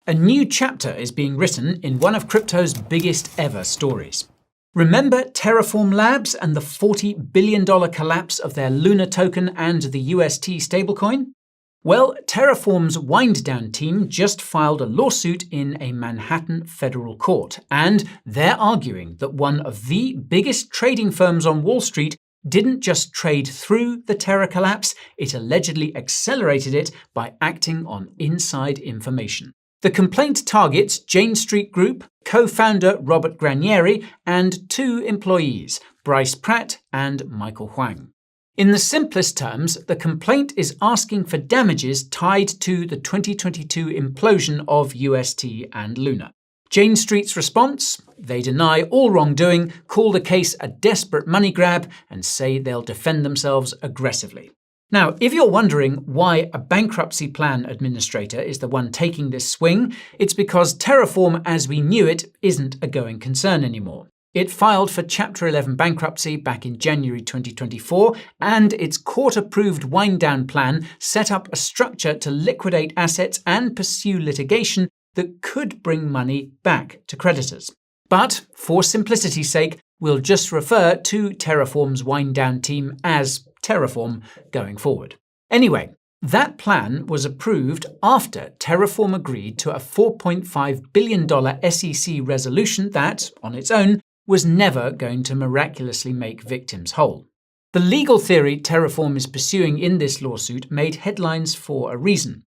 A new chapter is being written in one of crypto's biggest ever stories. Remember Terraform Labs and the $40 billion collapse of their Luna token and the UST stablecoin? Well, Terraform's wind-down team just filed a lawsuit in a Manhattan federal court, and they're arguing that one of the biggest trading firms on Wall Street didn't just trade through the Terra collapse, it allegedly accelerated it by acting on inside information. The complaint targets Jane Street Group, co-founder Robert Granieri, and 2 employees, Bryce Pratt and Michael Huang. In the simplest terms, the complaint is asking for damages tied to the 2022 implosion of UST and Luna. Jane Street's response? They deny all wrongdoing, call the case a desperate money grab, and say they'll defend themselves aggressively. Now, if you're wondering why a bankruptcy plan administrator is the one taking this swing, it's because Terraform as we knew it isn't a going concern anymore. It filed for Chapter 11 bankruptcy back in January 2024, and its court-approved wind-down plan set up a structure to liquidate assets and pursue litigation that could bring money back to creditors. But, for simplicity's sake, we'll just refer to Terraform's wind-down team as Terraform going forward. Anyway, that plan was approved after Terraform agreed to a $4.5 billion SEC resolution that, on its own, was never going to miraculously make victims whole. The legal theory Terraform is pursuing in this lawsuit made headlines for a reason.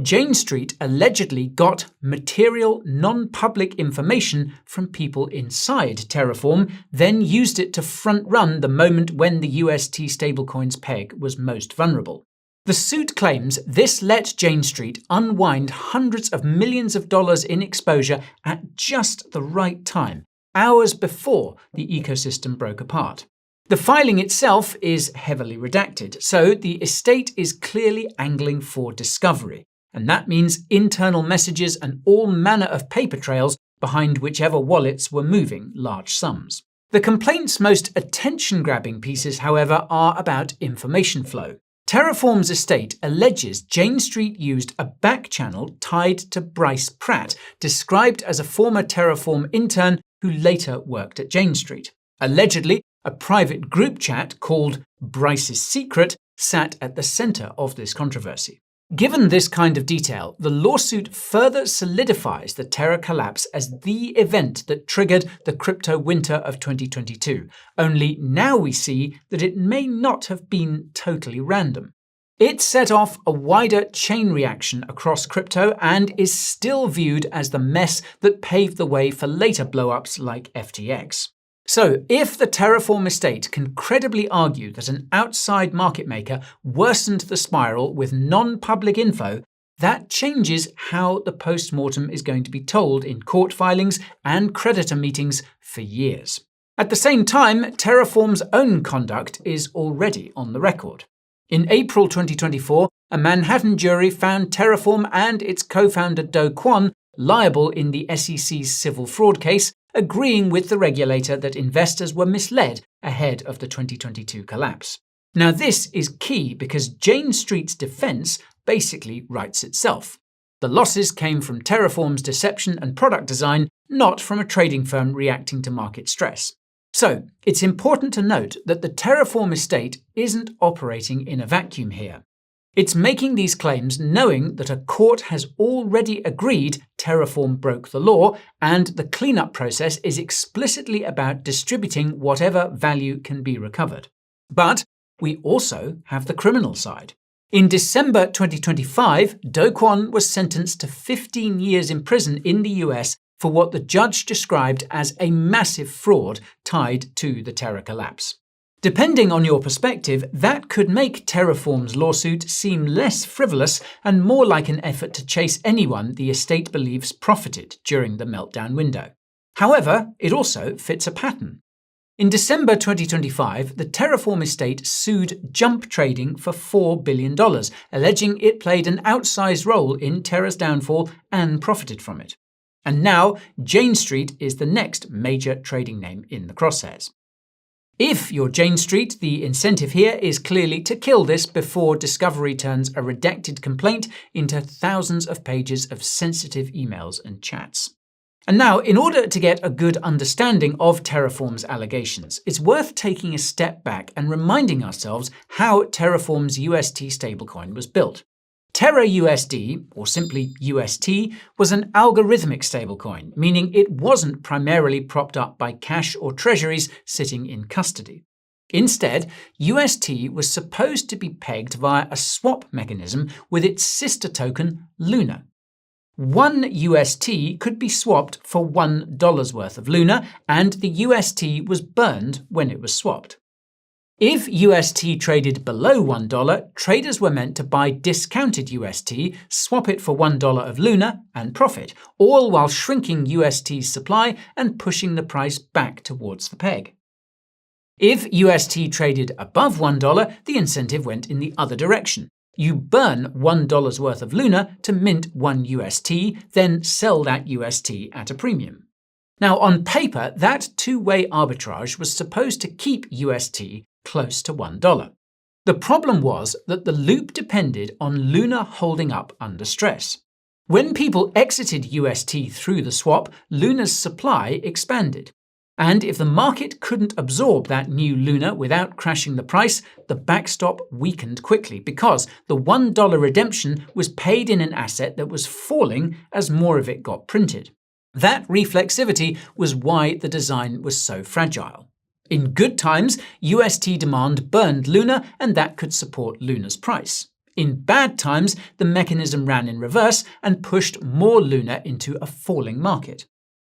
Jane Street allegedly got material, non-public information from people inside Terraform, then used it to front-run the moment when the UST stablecoin's peg was most vulnerable. The suit claims this let Jane Street unwind hundreds of millions of dollars in exposure at just the right time, hours before the ecosystem broke apart. The filing itself is heavily redacted, so the estate is clearly angling for discovery. And that means internal messages and all manner of paper trails behind whichever wallets were moving large sums. The complaint's most attention-grabbing pieces, however, are about information flow. Terraform's estate alleges Jane Street used a back channel tied to Bryce Pratt, described as a former Terraform intern who later worked at Jane Street. Allegedly, a private group chat called Bryce's Secret sat at the center of this controversy. Given this kind of detail, the lawsuit further solidifies the Terra collapse as the event that triggered the crypto winter of 2022, only now we see that it may not have been totally random. It set off a wider chain reaction across crypto and is still viewed as the mess that paved the way for later blow-ups like FTX. So, if the Terraform estate can credibly argue that an outside market maker worsened the spiral with non-public info, that changes how the post-mortem is going to be told in court filings and creditor meetings for years. At the same time, Terraform's own conduct is already on the record. In April 2024, a Manhattan jury found Terraform and its co-founder Kwon liable in the SEC's civil fraud case, agreeing with the regulator that investors were misled ahead of the 2022 collapse. Now this is key because Jane Street's defense basically writes itself. The losses came from Terraform's deception and product design, not from a trading firm reacting to market stress. So, it's important to note that the Terraform estate isn't operating in a vacuum here. It's making these claims knowing that a court has already agreed Terraform broke the law, and the cleanup process is explicitly about distributing whatever value can be recovered. But we also have the criminal side. In December 2025, Kwon was sentenced to 15 years in prison in the US for what the judge described as a massive fraud tied to the Terra collapse. Depending on your perspective, that could make Terraform's lawsuit seem less frivolous and more like an effort to chase anyone the estate believes profited during the meltdown window. However, it also fits a pattern. In December 2025, the Terraform estate sued Jump Trading for $4 billion, alleging it played an outsized role in Terra's downfall and profited from it. And now, Jane Street is the next major trading name in the crosshairs. If you're Jane Street, the incentive here is clearly to kill this before Discovery turns a redacted complaint into thousands of pages of sensitive emails and chats. And now, in order to get a good understanding of Terraform's allegations, it's worth taking a step back and reminding ourselves how Terraform's UST stablecoin was built. Terra USD, or simply UST, was an algorithmic stablecoin, meaning it wasn't primarily propped up by cash or treasuries sitting in custody. Instead, UST was supposed to be pegged via a swap mechanism with its sister token, Luna. One UST could be swapped for $1 worth of Luna, and the UST was burned when it was swapped. If UST traded below $1, traders were meant to buy discounted UST, swap it for $1 of Luna, and profit, all while shrinking UST's supply and pushing the price back towards the peg. If UST traded above $1, the incentive went in the other direction. You burn $1 worth of Luna to mint 1 UST, then sell that UST at a premium. Now, on paper, that two-way arbitrage was supposed to keep UST close to $1. The problem was that the loop depended on Luna holding up under stress. When people exited UST through the swap, Luna's supply expanded. And if the market couldn't absorb that new Luna without crashing the price, the backstop weakened quickly because the $1 redemption was paid in an asset that was falling as more of it got printed. That reflexivity was why the design was so fragile. In good times, UST demand burned Luna, and that could support Luna's price. In bad times, the mechanism ran in reverse and pushed more Luna into a falling market.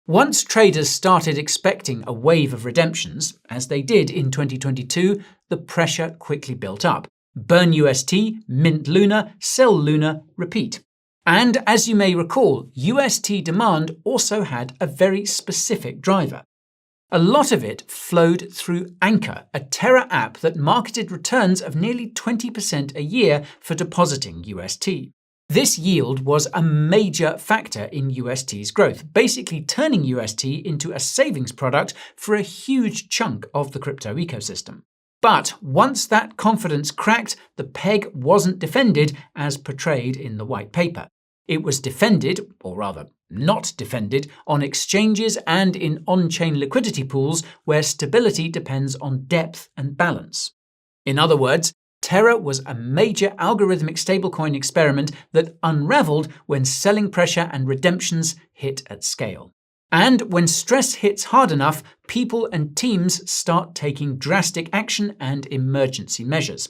Once traders started expecting a wave of redemptions, as they did in 2022, the pressure quickly built up. Burn UST, mint Luna, sell Luna, repeat. And as you may recall, UST demand also had a very specific driver. A lot of it flowed through Anchor, a Terra app that marketed returns of nearly 20% a year for depositing UST. This yield was a major factor in UST's growth, basically turning UST into a savings product for a huge chunk of the crypto ecosystem. But once that confidence cracked, the peg wasn't defended as portrayed in the white paper. It was defended, or rather not defended, on exchanges and in on-chain liquidity pools where stability depends on depth and balance. In other words, Terra was a major algorithmic stablecoin experiment that unraveled when selling pressure and redemptions hit at scale. And when stress hits hard enough, people and teams start taking drastic action and emergency measures.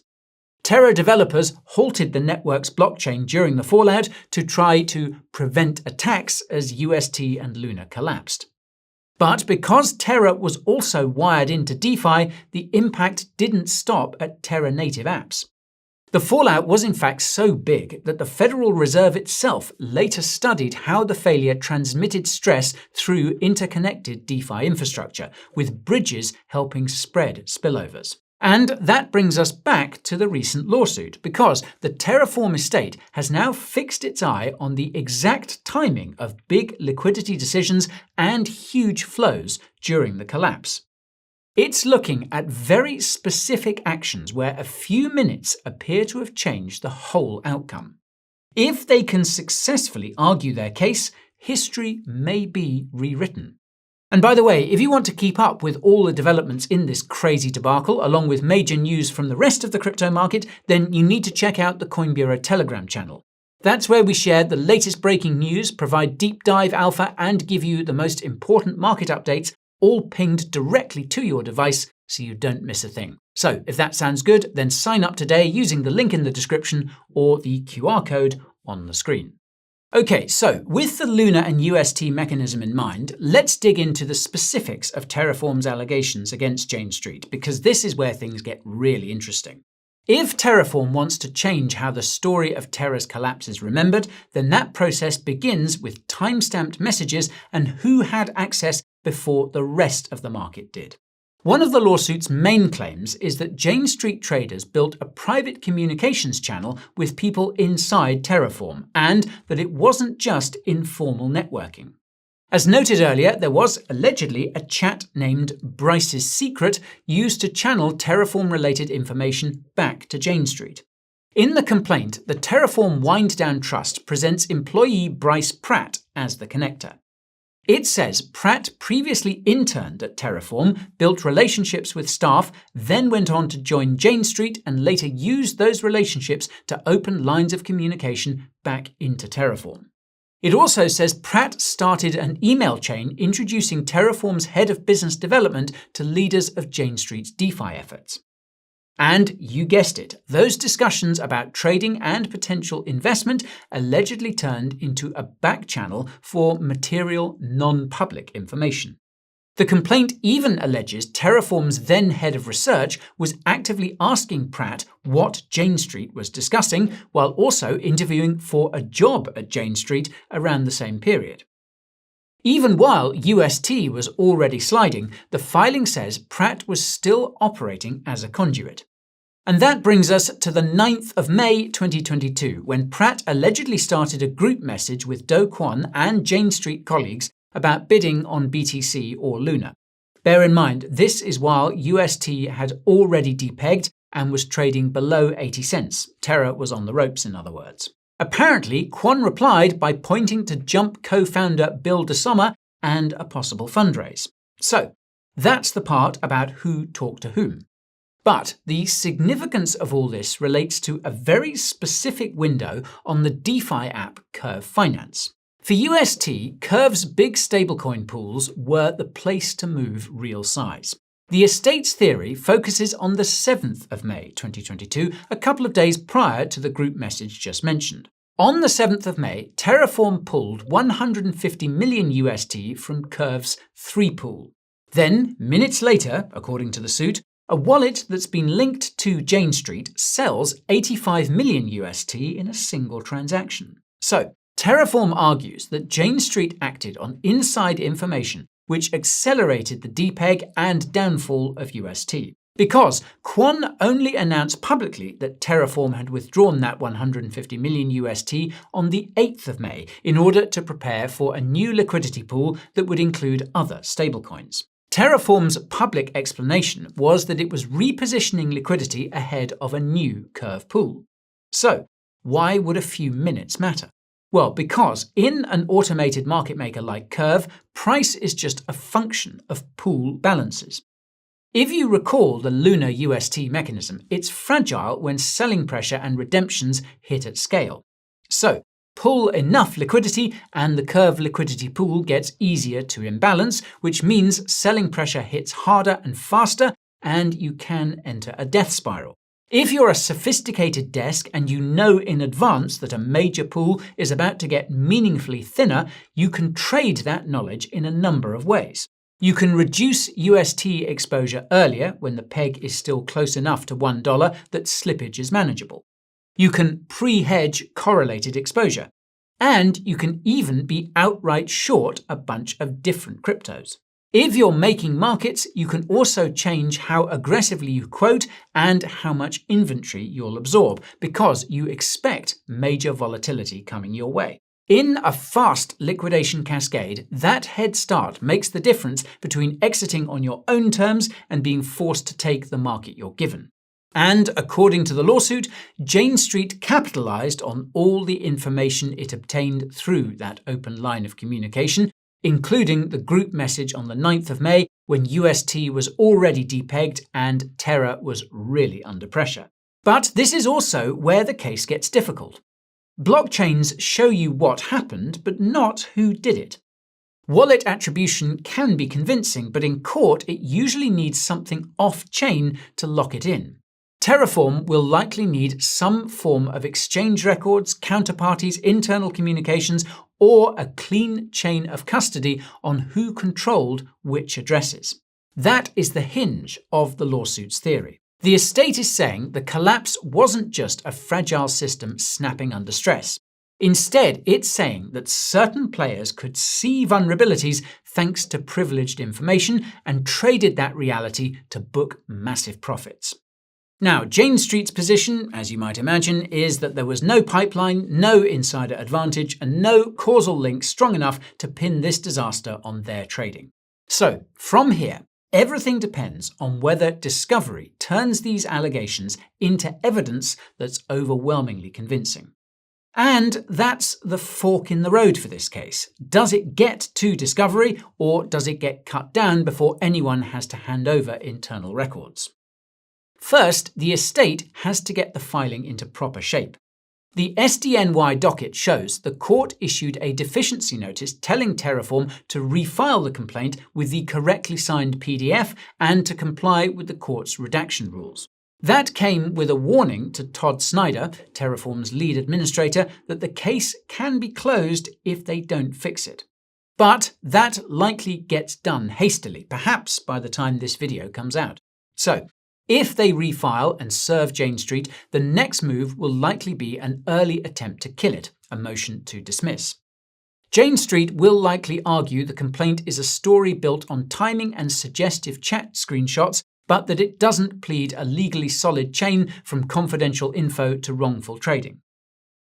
Terra developers halted the network's blockchain during the fallout to try to prevent attacks as UST and Luna collapsed. But because Terra was also wired into DeFi, the impact didn't stop at Terra native apps. The fallout was in fact so big that the Federal Reserve itself later studied how the failure transmitted stress through interconnected DeFi infrastructure, with bridges helping spread spillovers. And that brings us back to the recent lawsuit, because the Terraform estate has now fixed its eye on the exact timing of big liquidity decisions and huge flows during the collapse. It's looking at very specific actions where a few minutes appear to have changed the whole outcome. If they can successfully argue their case, history may be rewritten. And by the way, if you want to keep up with all the developments in this crazy debacle, along with major news from the rest of the crypto market, then you need to check out the Coin Bureau Telegram channel. That's where we share the latest breaking news, provide deep dive alpha, and give you the most important market updates, all pinged directly to your device so you don't miss a thing. So if that sounds good, then sign up today using the link in the description or the QR code on the screen. Okay, so with the Luna and UST mechanism in mind, let's dig into the specifics of Terraform's allegations against Jane Street, because this is where things get really interesting. If Terraform wants to change how the story of Terra's collapse is remembered, then that process begins with time-stamped messages and who had access before the rest of the market did. One of the lawsuit's main claims is that Jane Street traders built a private communications channel with people inside Terraform, and that it wasn't just informal networking. As noted earlier, there was allegedly a chat named Bryce's Secret used to channel Terraform-related information back to Jane Street. In the complaint, the Terraform wind-down trust presents employee Bryce Pratt as the connector. It says Pratt previously interned at Terraform, built relationships with staff, then went on to join Jane Street and later used those relationships to open lines of communication back into Terraform. It also says Pratt started an email chain introducing Terraform's head of business development to leaders of Jane Street's DeFi efforts. And you guessed it, those discussions about trading and potential investment allegedly turned into a back channel for material non-public information. The complaint even alleges Terraform's then head of research was actively asking Pratt what Jane Street was discussing, while also interviewing for a job at Jane Street around the same period. Even while UST was already sliding, the filing says Pratt was still operating as a conduit. And that brings us to the 9th of May 2022, when Pratt allegedly started a group message with Kwon and Jane Street colleagues about bidding on BTC or Luna. Bear in mind, this is while UST had already depegged and was trading below 80 cents. Terra was on the ropes, in other words. Apparently, Kwon replied by pointing to Jump co-founder Bill DeSommer and a possible fundraise. So, that's the part about who talked to whom. But the significance of all this relates to a very specific window on the DeFi app Curve Finance. For UST, Curve's big stablecoin pools were the place to move real size. The estate's theory focuses on the 7th of May 2022, a couple of days prior to the group message just mentioned. On the 7th of May, Terraform pulled 150 million UST from Curve's 3 pool. Then, minutes later, according to the suit, a wallet that's been linked to Jane Street sells 85 million UST in a single transaction. So, Terraform argues that Jane Street acted on inside information which accelerated the depeg and downfall of UST. Because Kwon only announced publicly that Terraform had withdrawn that 150 million UST on the 8th of May in order to prepare for a new liquidity pool that would include other stablecoins. Terraform's public explanation was that it was repositioning liquidity ahead of a new Curve pool. So, why would a few minutes matter? Well, because in an automated market maker like Curve, price is just a function of pool balances. If you recall the Luna UST mechanism, it's fragile when selling pressure and redemptions hit at scale. So, pull enough liquidity and the Curve liquidity pool gets easier to imbalance, which means selling pressure hits harder and faster, and you can enter a death spiral. If you're a sophisticated desk and you know in advance that a major pool is about to get meaningfully thinner, you can trade that knowledge in a number of ways. You can reduce UST exposure earlier when the peg is still close enough to $1 that slippage is manageable. You can pre-hedge correlated exposure. And you can even be outright short a bunch of different cryptos. If you're making markets, you can also change how aggressively you quote and how much inventory you'll absorb, because you expect major volatility coming your way. In a fast liquidation cascade, that head start makes the difference between exiting on your own terms and being forced to take the market you're given. And according to the lawsuit, Jane Street capitalized on all the information it obtained through that open line of communication, including the group message on the 9th of May when UST was already depegged and Terra was really under pressure. But this is also where the case gets difficult. Blockchains show you what happened, but not who did it. Wallet attribution can be convincing, but in court it usually needs something off-chain to lock it in. Terraform will likely need some form of exchange records, counterparties, internal communications, or a clean chain of custody on who controlled which addresses. That is the hinge of the lawsuit's theory. The estate is saying the collapse wasn't just a fragile system snapping under stress. Instead, it's saying that certain players could see vulnerabilities thanks to privileged information and traded that reality to book massive profits. Now, Jane Street's position, as you might imagine, is that there was no pipeline, no insider advantage, and no causal link strong enough to pin this disaster on their trading. So, from here, everything depends on whether discovery turns these allegations into evidence that's overwhelmingly convincing. And that's the fork in the road for this case. Does it get to discovery, or does it get cut down before anyone has to hand over internal records? First, the estate has to get the filing into proper shape. The SDNY docket shows the court issued a deficiency notice telling Terraform to refile the complaint with the correctly signed PDF and to comply with the court's redaction rules. That came with a warning to Todd Snyder, Terraform's lead administrator, that the case can be closed if they don't fix it. But that likely gets done hastily, perhaps by the time this video comes out. So, if they refile and serve Jane Street, the next move will likely be an early attempt to kill it, a motion to dismiss. Jane Street will likely argue the complaint is a story built on timing and suggestive chat screenshots, but that it doesn't plead a legally solid chain from confidential info to wrongful trading.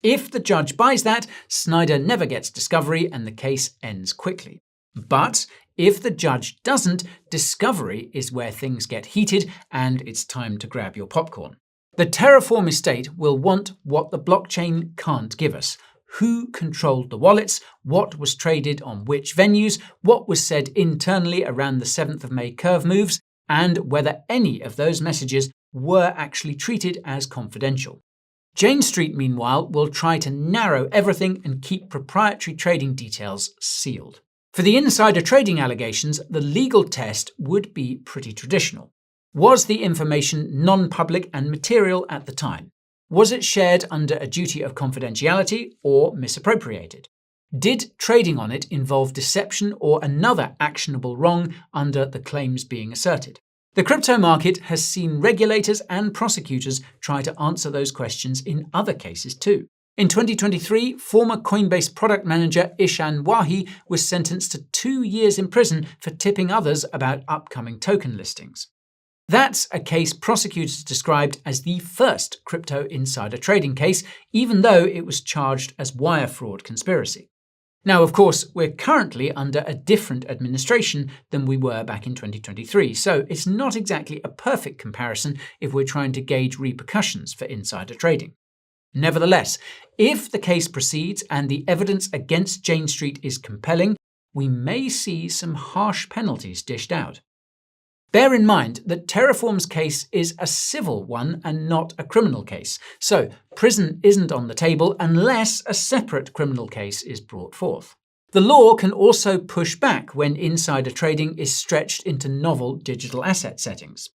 If the judge buys that, Snyder never gets discovery and the case ends quickly. But if the judge doesn't, discovery is where things get heated and it's time to grab your popcorn. The Terraform estate will want what the blockchain can't give us. Who controlled the wallets, what was traded on which venues, what was said internally around the 7th of May curve moves, and whether any of those messages were actually treated as confidential. Jane Street, meanwhile, will try to narrow everything and keep proprietary trading details sealed. For the insider trading allegations, the legal test would be pretty traditional. Was the information non-public and material at the time? Was it shared under a duty of confidentiality or misappropriated? Did trading on it involve deception or another actionable wrong under the claims being asserted? The crypto market has seen regulators and prosecutors try to answer those questions in other cases too. In 2023, former Coinbase product manager Ishan Wahi was sentenced to 2 years in prison for tipping others about upcoming token listings. That's a case prosecutors described as the first crypto insider trading case, even though it was charged as wire fraud conspiracy. Now, of course, we're currently under a different administration than we were back in 2023, so it's not exactly a perfect comparison if we're trying to gauge repercussions for insider trading. Nevertheless, if the case proceeds and the evidence against Jane Street is compelling, we may see some harsh penalties dished out. Bear in mind that Terraform's case is a civil one and not a criminal case, so prison isn't on the table unless a separate criminal case is brought forth. The law can also push back when insider trading is stretched into novel digital asset settings.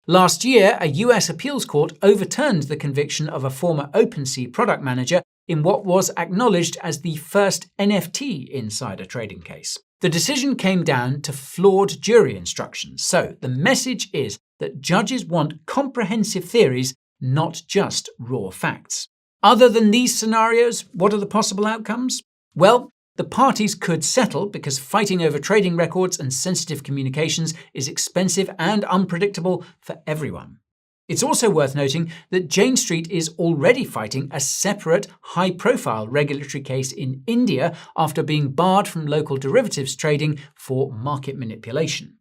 Last year, a US appeals court overturned the conviction of a former OpenSea product manager in what was acknowledged as the first NFT insider trading case. The decision came down to flawed jury instructions, so the message is that judges want comprehensive theories, not just raw facts. Other than these scenarios, what are the possible outcomes? Well, the parties could settle because fighting over trading records and sensitive communications is expensive and unpredictable for everyone. It's also worth noting that Jane Street is already fighting a separate, high-profile regulatory case in India after being barred from local derivatives trading for market manipulation.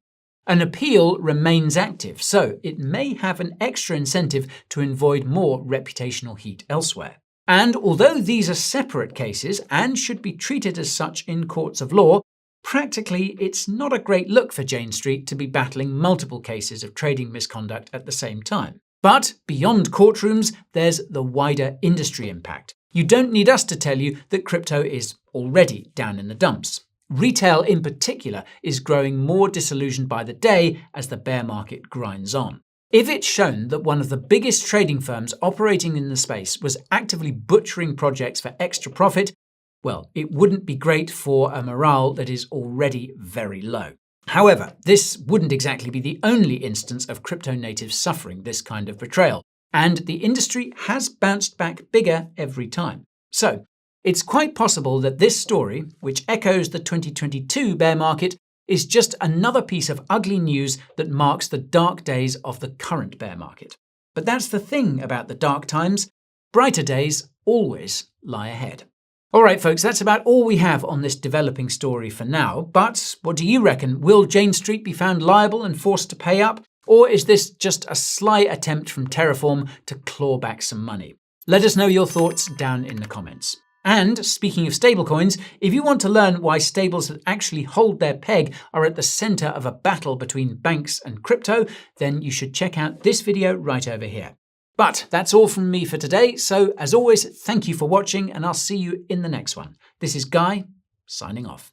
An appeal remains active, so it may have an extra incentive to avoid more reputational heat elsewhere. And although these are separate cases and should be treated as such in courts of law, practically it's not a great look for Jane Street to be battling multiple cases of trading misconduct at the same time. But beyond courtrooms, there's the wider industry impact. You don't need us to tell you that crypto is already down in the dumps. Retail in particular is growing more disillusioned by the day as the bear market grinds on. If it's shown that one of the biggest trading firms operating in the space was actively butchering projects for extra profit, well, it wouldn't be great for a morale that is already very low. However, this wouldn't exactly be the only instance of crypto natives suffering this kind of betrayal, and the industry has bounced back bigger every time. So, it's quite possible that this story, which echoes the 2022 bear market, is just another piece of ugly news that marks the dark days of the current bear market. But that's the thing about the dark times. Brighter days always lie ahead. All right, folks, that's about all we have on this developing story for now. But what do you reckon? Will Jane Street be found liable and forced to pay up? Or is this just a sly attempt from Terraform to claw back some money? Let us know your thoughts down in the comments. And speaking of stablecoins, if you want to learn why stables that actually hold their peg are at the center of a battle between banks and crypto, then you should check out this video right over here. But that's all from me for today. So as always, thank you for watching and I'll see you in the next one. This is Guy, signing off.